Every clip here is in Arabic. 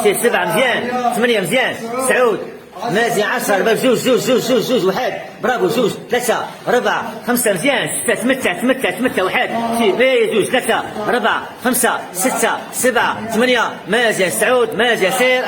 سي 7 مزيان، 8 مزيان، سعود مازن 10 جوج واحد برافو جوج 3 4 5 مزيان 6 8 1 سي جوج 3 4 5 6 7 8 مازن سعود مازن سير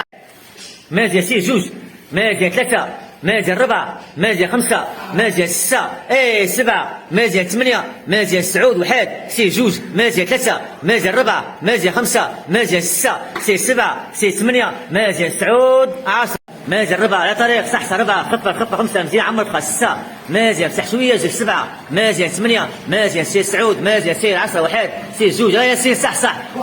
مازن سي جوج مازن 3 مازن 4 مازن 5 مازن 6 7 مازن 8 مازن سعود واحد سي جوج مازن 3 مازن 4 مازن 5 مازن 6 سي 7 سي 8 مازن سعود 10 مازن 4 على طريق صح 4 خطة 5 مزيان عمر بقى 6 مازن فتح شوية جوج 7 مازن 8 مازن سي سعود مازن سير 10 واحد سي جوج يا سي صح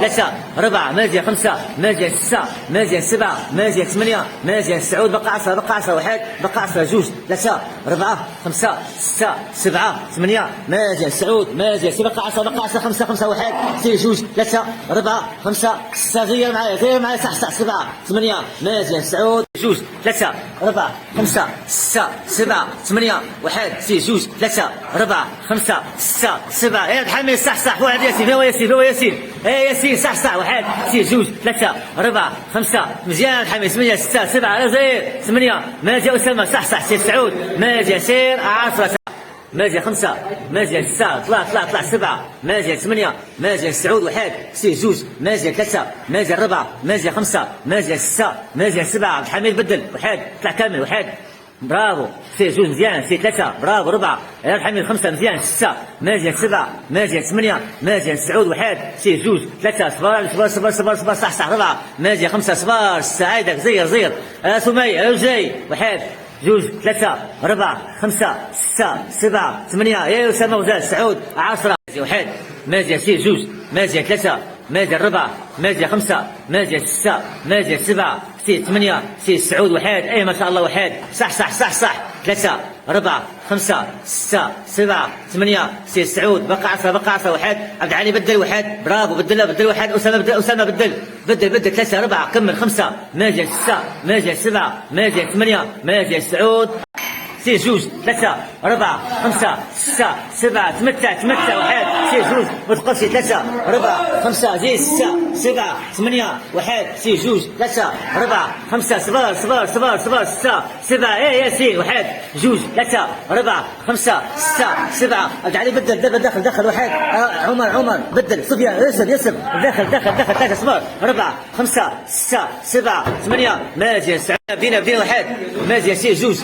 3 4 مازن 5 مازن 6 مازن 7 مازن 8 مازن سعود بقى 10 واحد بقى 10 جوج 3 4 5 6 7 8 مازن سعود مازن سي بقى 10 5 واحد سي جوج 3 4 5 6 غير معايا صح 7 8 مازن سعود جوج 3 4 5 6 7 8 واحد سي جوج 3 4 5 6 7 يا تحمل صح واحد ياسين هو ياسين ياسين صح واحد سي جوج 3 4 5 مزيان حمل 8 6 7 زير 8 مازن اسامه صح سي سعود مازن سير 10 مازن 5 مازن 6 طلع 7 مازن 8 مازن سعود واحد سي جوج مازن 3 مازن 4 مازن 5 مازن 6 مازن 7 عبد الحميد بدل واحد طلع كامل واحد برافو سي جوج مزيان سي 3 برافو 4 عبد الحميد 5 مزيان 6 مازن 7 مازن 8 مازن سعود واحد سي جوج 3 صبر صح 4 مازن 5 صبر سعيدك زير سمية جاي واحد جوج 3 4 5 6 7 8 يا أسامة وزاد سعود 10 واحد مازن سي جوج مازن 3 مازن 4 مازن 5 مازن 6 مازن 7 سي 8 سي سعود واحد ما شاء الله واحد صح 3 4 5 6 7 8 سي سعود بقى 10 واحد عبد العالي بدل واحد برافو بدل واحد أسامة بدل 3 4 كمل 5 مازن 6 مازن 7 مازن 8 مازن سعود سي جوج 3 4 5 6 7 8 واحد سي جوج ما تبقاش 3 4 5 زيد 6 7 8 واحد سي جوج 3 4 5 صبر 6 7 ياسين واحد جوج 3 4 5 6 7 عبد العالي بدل دخل واحد عمر بدل سفيان ياسر دخل 3 صبر 4 5 6 7 8 مازن سعود بدينا واحد مازن سي جوج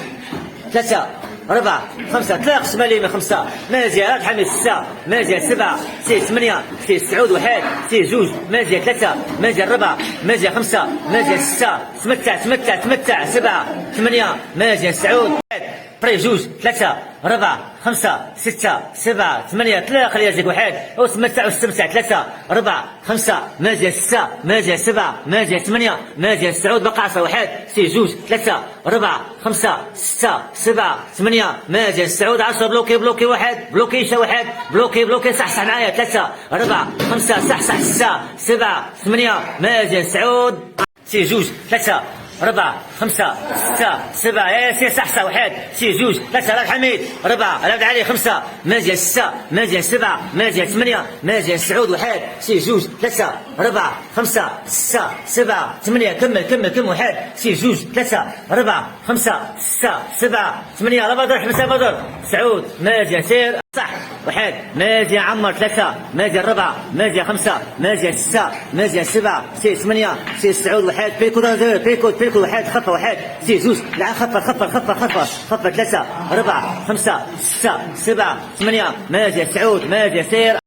3 4 5 3 شمالي من 5 مازن تحمل 6 مازن 7 سي 8 سي سعود واحد سي جوج مازن 3 مازن 4 مازن 5 مازن 6 تمتع 7 8 مازن سعود بري جوج 3 4 5 6 7 8 طلق يازيك واحد واستمتع 3 4 5 مازن 6 مازن 7 مازن 8 مازن سعود بقى 10 واحد سي جوج 3 4 5 6 7 8 مازن سعود 10 بلوكي واحد بلوكي واحد بلوكي صح معايا 3 4 5 صح 6 7 8 مازن سعود سي جوج 3 4 5 6 7 يا سي صح واحد سي جوج 3 على الحميد 4 على عبد العالي 5 مازن 6 مازن 7 مازن 8 مازن سعود واحد سي جوج 3 4 5 6 7 8 كمل واحد سي جوج 3 4 5 6 7 8 على بدر سعود مازن سير صح واحد مازن عمر 3 مازن 4 مازن 5 مازن 6 مازن 7 سي 8 سي سعود واحد بيكو واحد خطة واحد سي جوج لا خطة 3 4 5 6 7 8 مازن سعود مازن سير